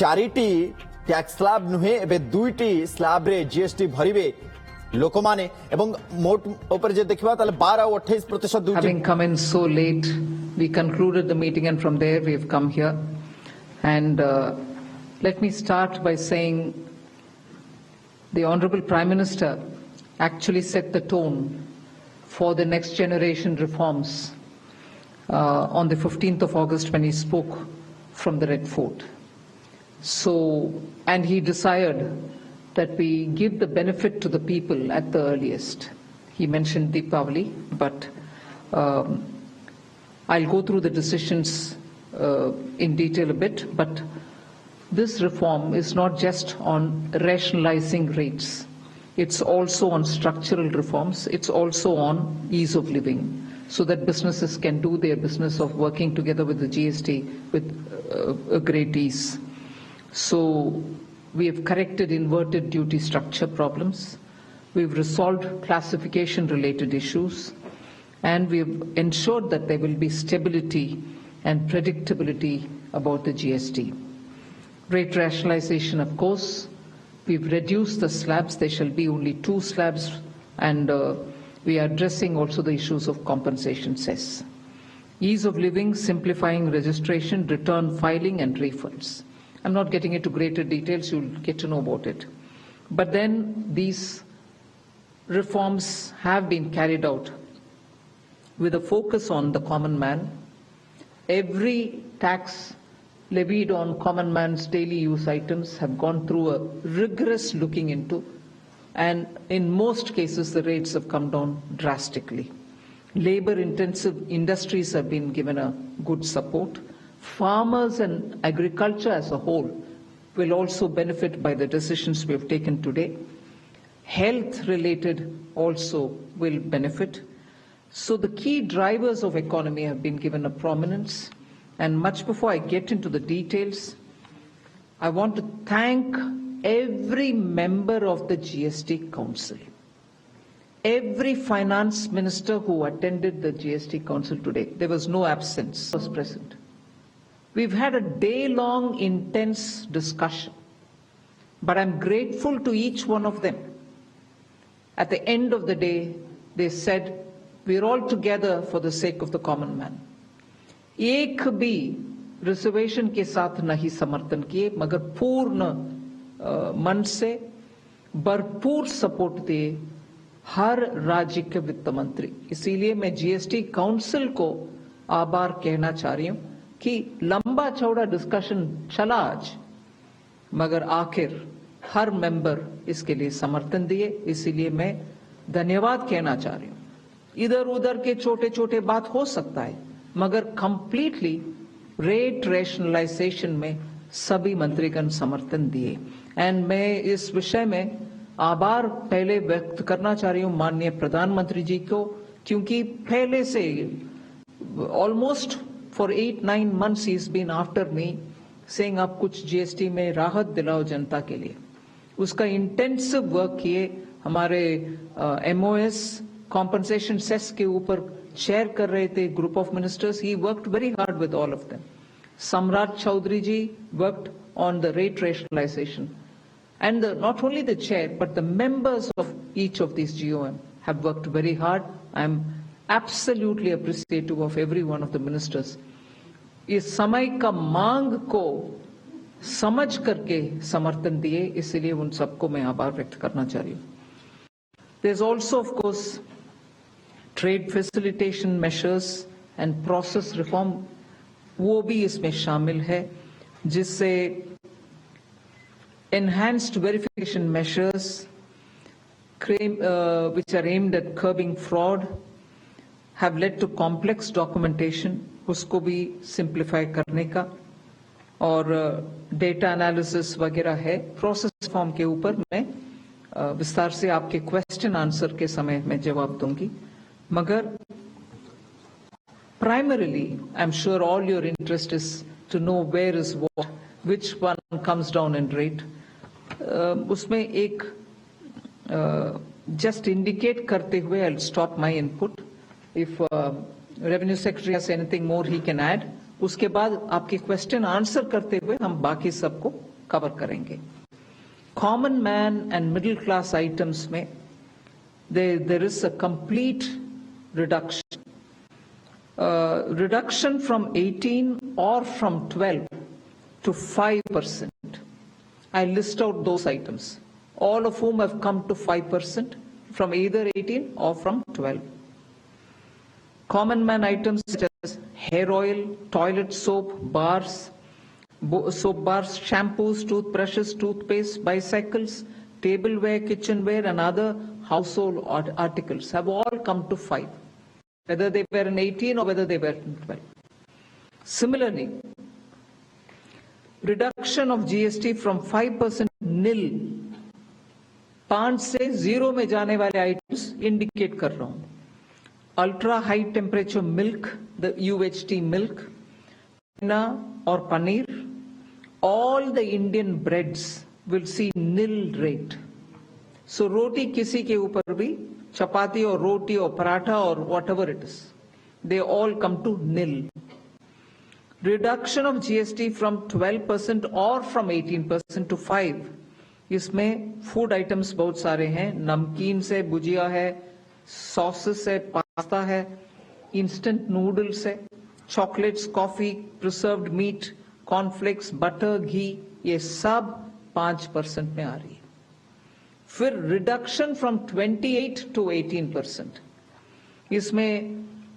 Charity tax slab नुहे एबे दुईटी slab रे जीएसटी भरिबे लोक माने एवं मोट ऊपर जे देखबा ताले 12 और 28% दुईटी Having come in so late, we concluded the meeting and from there we have come here. And let me start by saying the Honorable Prime Minister actually set the tone for the next generation reforms on the 15th of August when he spoke from the Red Fort. So, and he desired that we give the benefit to the people at the earliest. He mentioned Deepavali, but I'll go through the decisions in detail a bit, but this reform is not just on rationalizing rates. It's also on structural reforms. It's also on ease of living, so that businesses can do their business of working together with the GST with a great ease. So we have corrected inverted duty structure problems. We've resolved classification related issues, and we've ensured that there will be stability and predictability about the GST. Rate rationalization, of course. We've reduced the slabs. There shall be only 2 slabs, and we are addressing also the issues of compensation cess. Ease of living, simplifying registration, return filing and refunds. I'm not getting into greater details, you'll get to know about it. But then these reforms have been carried out with a focus on the common man. Every tax levied on common man's daily use items have gone through a rigorous looking into, and in most cases the rates have come down drastically. Labor-intensive industries have been given a good support. Farmers and agriculture as a whole will also benefit by the decisions we have taken today. Health-related also will benefit. So the key drivers of economy have been given a prominence. And much before I get into the details, I want to thank every member of the GST Council. Every finance minister who attended the GST Council today, there was no absence, was present. We've had a day-long intense discussion, but I'm grateful to each one of them. At the end of the day, they said, we're all together for the sake of the common man. एक भी reservation के साथ नहीं समर्थन किए, मगर पूर्ण मन से भरपूर सपोर्ट दिए हर राज्य के वित्त मंत्री. इसीलिए मैं जीएसटी काउंसिल को आभार कहना चाह रही हूं कि लंबा चौड़ा डिस्कशन चला आज, मगर आखिर हर मेंबर इसके लिए समर्थन दिए. इसीलिए मैं धन्यवाद कहना चाह रही हूं. इधर उधर के छोटे छोटे बात हो सकता है, मगर कंप्लीटली रेट रैशनलाइजेशन में सभी मंत्रीगण समर्थन दिए. एंड मैं इस विषय में आभार पहले व्यक्त करना चाह रही हूं माननीय प्रधानमंत्री जी को, क्योंकि पहले से almost for 8-9 months he is been after me saying आप कुछ जीएसटी में राहत दिलाओ जनता के लिए. उसका इंटेंसिव वर्क किए. हमारे एमओएस कॉम्पनसेशन सेस के ऊपर चेयर कर रहे थे group of ministers. He worked very hard with all of them. Samrat Chaudhary ji worked on the rate rationalisation, and not only the chair but the members of each of these GOM have worked very hard. I am absolutely appreciative of every one of the ministers. इस समय का मांग को समझ करके समर्थन दिए, इसलिए उन सबको मैं आभार व्यक्त करना चाह रही हूँ. There's also of course trade facilitation measures and process reform, वो भी इसमें शामिल है, जिससे enhanced verification measures which are aimed at curbing fraud have led to complex documentation, उसको भी simplify करने का, और data analysis वगैरह है. process form के ऊपर मैं विस्तार से आपके question answer के समय में जवाब दूंगी. मगर primarily I'm sure all your interest is to know where is what, which one comes down in rate. उसमें एक just indicate करते हुए I'll stop my input. If Revenue Secretary has anything more he can add. उसके बाद आपके question answer करते हुए हम बाकी सबको कवर करेंगे। Common man and middle class items में there is a complete reduction. Reduction from 18 or from 12 to 5%. I list out those items, all of whom have come to 5% from either 18 or from 12. Common man items such as hair oil, toilet soap, soap bars, shampoos, toothbrushes, toothpaste, bicycles, tableware, kitchenware and other household articles have all come to 5, whether they were in 18 or whether they were in 12. Similarly, reduction of GST from 5% nil, 5 से 0 में जाने वाले items indicate कर रहा हूँ. Ultra high temperature milk, the UHT milk, or paneer, all the Indian breads will see nil rate. So roti kisi ke upar bhi, chapati or roti or paratha or whatever it is, they all come to nil. Reduction of GST from 12% or from 18% to 5. इसमें food items बहुत सारे हैं, नमकीन से भुजिया है, sauces है, pasta है, instant noodles है, chocolates, coffee, preserved meat, cornflakes, butter, ghee, ये सब 5% में आ रही है. फिर reduction from 28 to 18%. इसमें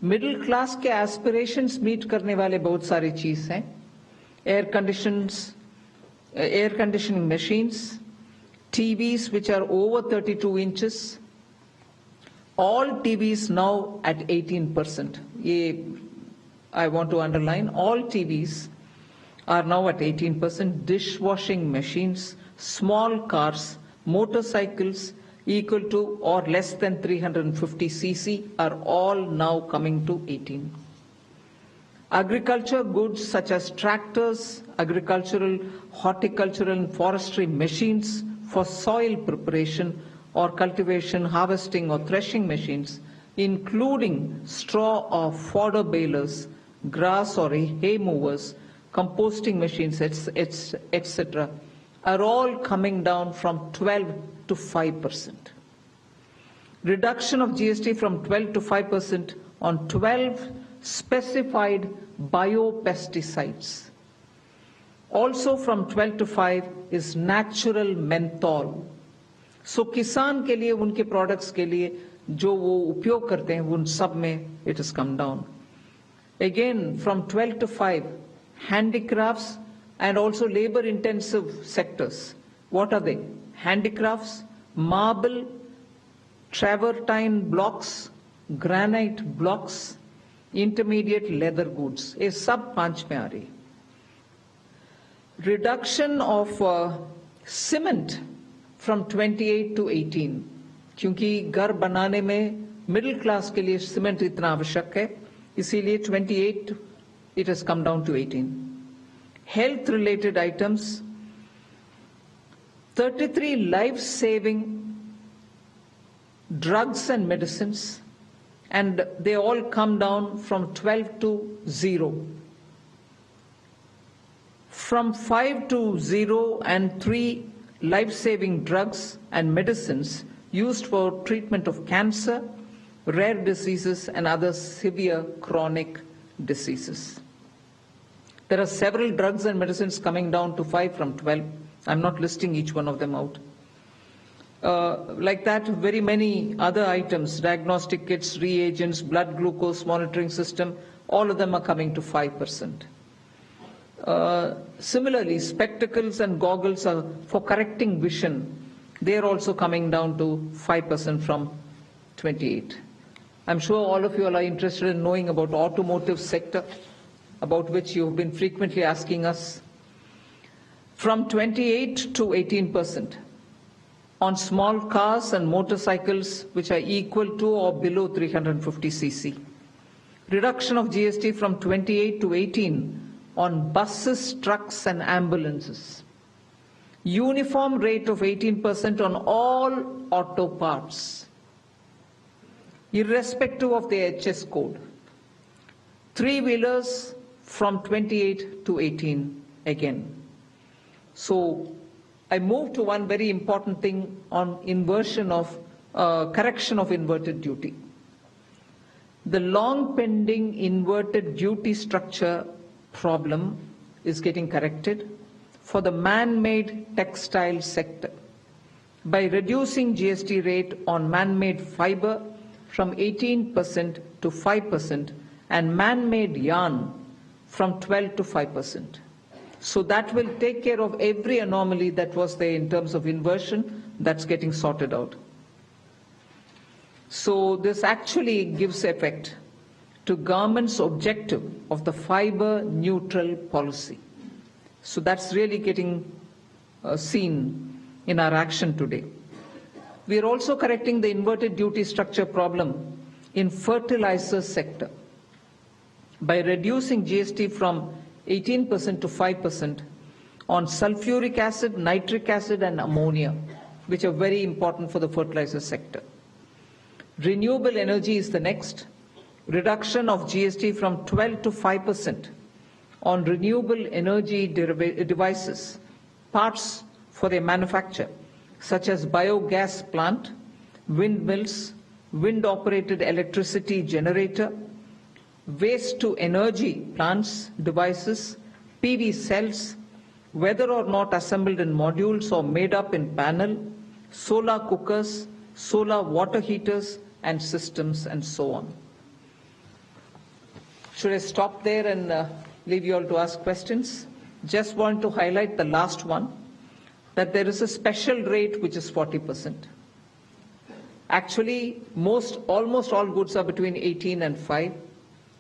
मिडिल क्लास के एस्पिरेशंस मीट करने वाले बहुत सारी चीज हैं. Air conditioning machines, TVs which are over 32 inches, all TVs now at 18%. I want to underline, all TVs are now at 18%. Dishwashing machines, small cars, motorcycles equal to or less than 350 cc are all now coming to 18. Agriculture goods such as tractors, agricultural, horticultural and forestry machines for soil preparation or cultivation, harvesting or threshing machines, including straw or fodder balers, grass or hay movers, composting machines, etc., are all coming down from 12 to 5%. Reduction of GST from 12 to 5% on 12 specified biopesticides. Also from 12 to 5 is natural menthol. So किसान के लिए उनके products के लिए जो वो उपयोग करते हैं उन सब में it has come down. Again from 12 to 5, handicrafts and also labor intensive sectors. What are they? Handicrafts, marble, travertine blocks, granite blocks, intermediate leather goods. ये सब 5 में आ रही. Reduction of cement from 28 to 18. क्योंकि घर बनाने में middle class के लिए cement इतना आवश्यक है, इसीलिए 28 it has come down to 18. Health related items, 33 life-saving drugs and medicines, and they all come down from 12 to 0. From 5 to 0 and 3 life-saving drugs and medicines used for treatment of cancer, rare diseases and other severe chronic diseases. There are several drugs and medicines coming down to 5 from 12. I'm not listing each one of them out. Like that, very many other items, diagnostic kits, reagents, blood glucose monitoring system, all of them are coming to 5%. Similarly, spectacles and goggles are for correcting vision. They are also coming down to 5% from 28. I'm sure all of you are interested in knowing about automotive sector, about which you've been frequently asking us. From 28 to 18% on small cars and motorcycles which are equal to or below 350 cc. Reduction of GST from 28 to 18 on buses, trucks and ambulances. Uniform rate of 18% on all auto parts, irrespective of the HS code. Three-wheelers from 28 to 18 again. So I move to one very important thing on inversion of correction of inverted duty. The long pending inverted duty structure problem is getting corrected for the man-made textile sector by reducing GST rate on man-made fiber from 18% to 5% and man-made yarn from 12 to 5%. So that will take care of every anomaly that was there in terms of inversion. That's getting sorted out. So this actually gives effect to government's objective of the fiber neutral policy. So that's really getting seen in our action today. We are also correcting the inverted duty structure problem in fertilizer sector by reducing GST from 18% to 5% on sulfuric acid, nitric acid and ammonia, which are very important for the fertilizer sector. Renewable energy is the next. Reduction of GST from 12 to 5% on renewable energy devices, parts for their manufacture, such as biogas plant, windmills, wind-operated electricity generator, waste-to-energy plants, devices, PV cells, whether or not assembled in modules or made up in panel, solar cookers, solar water heaters and systems and so on. Should I stop there and leave you all to ask questions? Just want to highlight the last one, that there is a special rate which is 40%. Actually, almost all goods are between 18 and 5.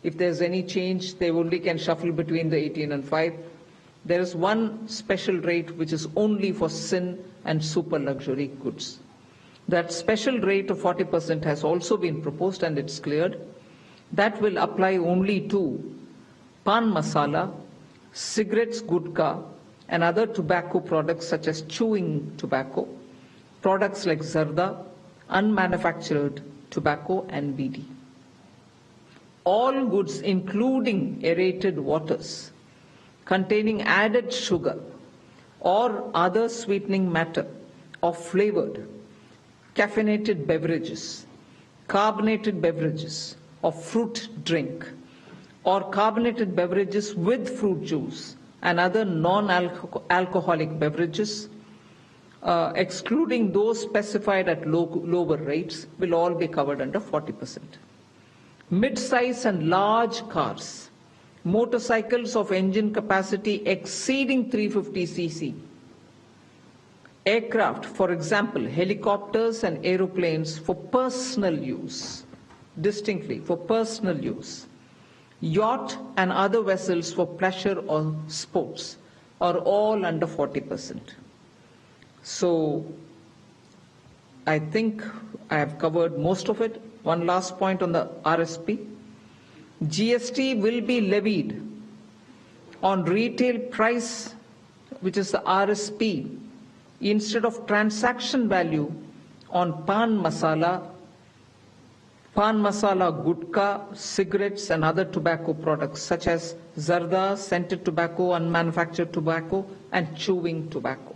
If there's any change, they only can shuffle between the 18 and 5. There is one special rate which is only for sin and super luxury goods. That special rate of 40% has also been proposed and it's cleared. That will apply only to pan masala, cigarettes, gutka, and other tobacco products such as chewing tobacco, products like zarda, unmanufactured tobacco and BD. All goods including aerated waters containing added sugar or other sweetening matter or flavored, caffeinated beverages, carbonated beverages or fruit drink or carbonated beverages with fruit juice and other non-alcoholic beverages, excluding those specified at lower rates, will all be covered under 40%. Mid-size and large cars, motorcycles of engine capacity exceeding 350 cc, aircraft, for example, helicopters and aeroplanes for personal use, distinctly for personal use, yacht and other vessels for pleasure or sports are all under 40%. So I think I have covered most of it. One last point on the RSP. GST will be levied on retail price, which is the RSP, instead of transaction value on pan masala, gutka, cigarettes and other tobacco products such as zarda, scented tobacco, unmanufactured tobacco and chewing tobacco.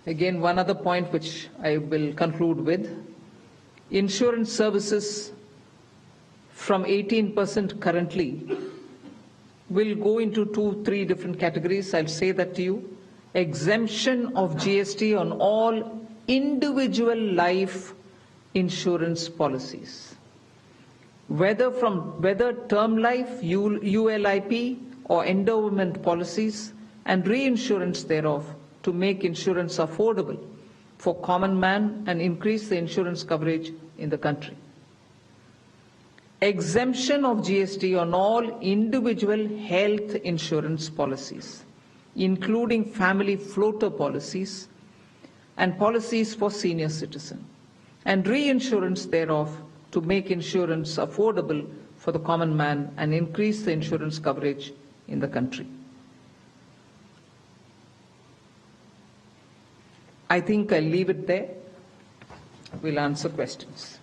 Again, one other point which I will conclude with. Insurance services from 18% currently will go into 2-3 different categories. I'll say that to you. Exemption of GST on all individual life insurance policies, whether term life, ULIP or endowment policies, and reinsurance thereof, to make insurance affordable for common man and increase the insurance coverage in the country. Exemption of GST on all individual health insurance policies, including family floater policies and policies for senior citizens, and reinsurance thereof to make insurance affordable for the common man and increase the insurance coverage in the country. I think I'll leave it there. We'll answer questions.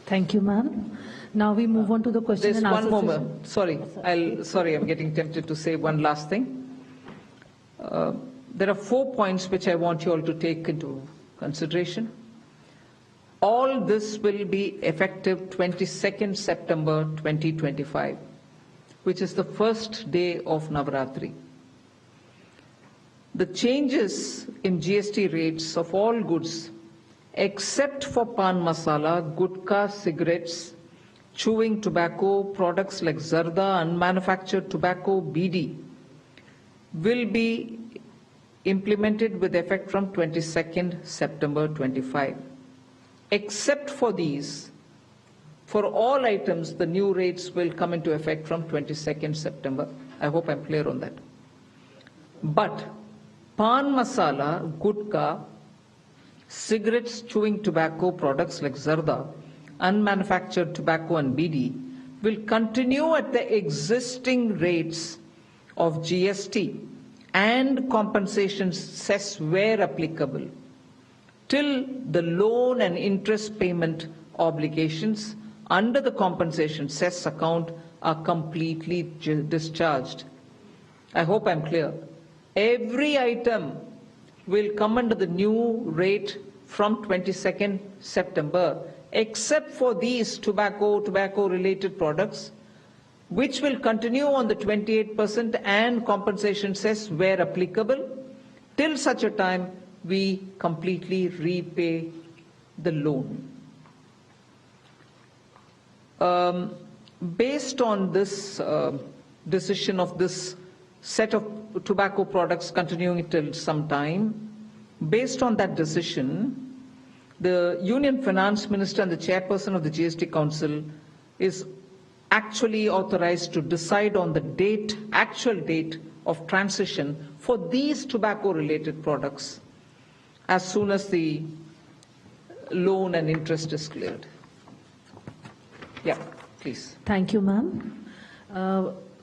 Thank you, ma'am. Now we move on to the question There's and answer one more. session. Sorry, I'm getting tempted to say one last thing. There are 4 points which I want you all to take into consideration. All this will be effective 22nd September 2025, which is the first day of Navaratri. The changes in GST rates of all goods, except for pan masala, gutka, cigarettes, chewing tobacco, products like zarda, unmanufactured tobacco, BD, will be implemented with effect from 22nd September 25. Except for these, for all items, the new rates will come into effect from 22nd September. I hope I'm clear on that. But pan masala, gutka, cigarettes, chewing tobacco, products like zarda, unmanufactured tobacco and BD will continue at the existing rates of GST and compensation cess where applicable, till the loan and interest payment obligations under the compensation cess account are completely discharged. I hope I'm clear. Every item will come under the new rate from 22nd September, except for these tobacco-related products, which will continue on the 28% and compensation cess where applicable, till such a time we completely repay the loan. Based on this decision of this set of tobacco products continuing till some time, based on that decision, the Union Finance Minister and the Chairperson of the GST Council is actually authorized to decide on the actual date of transition for these tobacco-related products as soon as the loan and interest is cleared. Yeah, please. Thank you, ma'am.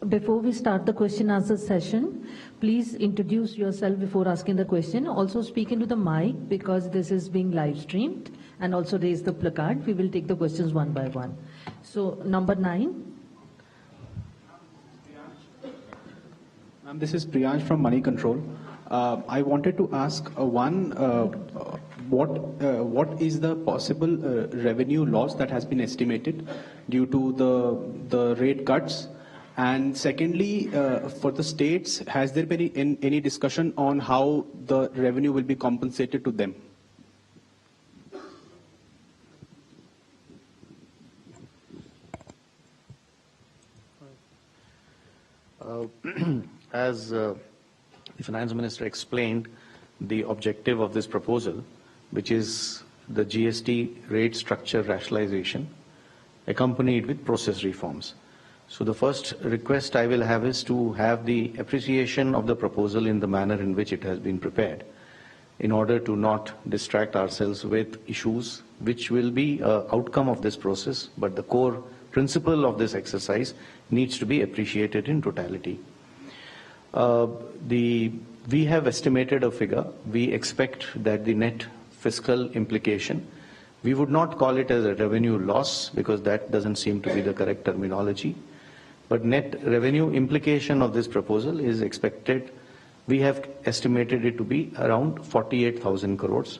Before we start the question answer session, please introduce yourself before asking the question. Also speak into the mic because this is being live streamed, and also raise the placard. We will take the questions one by one. So, number 9. Ma'am, this is Priyansh from Money Control. I wanted to ask what is the possible revenue loss that has been estimated due to the rate cuts? And secondly, for the states, has there been any discussion on how the revenue will be compensated to them? As the Finance Minister explained, the objective of this proposal, which is the GST rate structure rationalization, accompanied with process reforms. So the first request I will have is to have the appreciation of the proposal in the manner in which it has been prepared, in order to not distract ourselves with issues which will be an outcome of this process, but the core principle of this exercise needs to be appreciated in totality. We have estimated a figure. We expect that the net fiscal implication, we would not call it as a revenue loss because that doesn't seem to be the correct terminology. But net revenue implication of this proposal is expected, we have estimated it to be around 48,000 crores.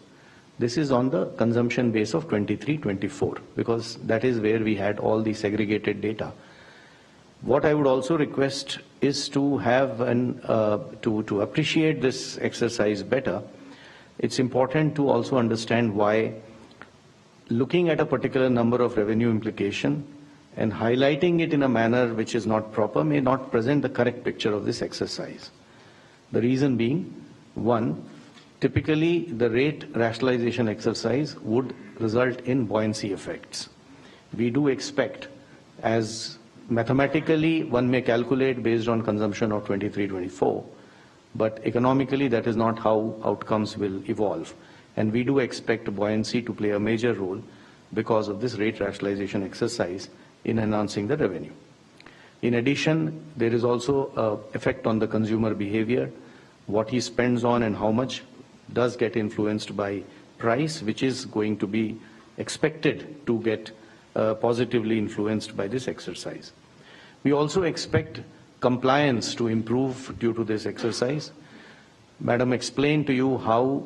This is on the consumption base of 23-24 because that is where we had all the segregated data. What I would also request is to have to appreciate this exercise better. It's important to also understand why looking at a particular number of revenue implication and highlighting it in a manner which is not proper may not present the correct picture of this exercise. The reason being, one, typically the rate rationalization exercise would result in buoyancy effects. We do expect, as mathematically one may calculate based on consumption of 23-24, but economically that is not how outcomes will evolve. And we do expect buoyancy to play a major role because of this rate rationalization exercise in enhancing the revenue. In addition, there is also an effect on the consumer behavior. What he spends on and how much does get influenced by price, which is going to be expected to get positively influenced by this exercise. We also expect compliance to improve due to this exercise. Madam explained to you how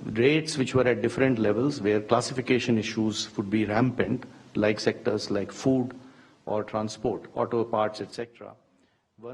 rates which were at different levels, where classification issues would be rampant, like sectors like food or transport, auto parts, etc. Once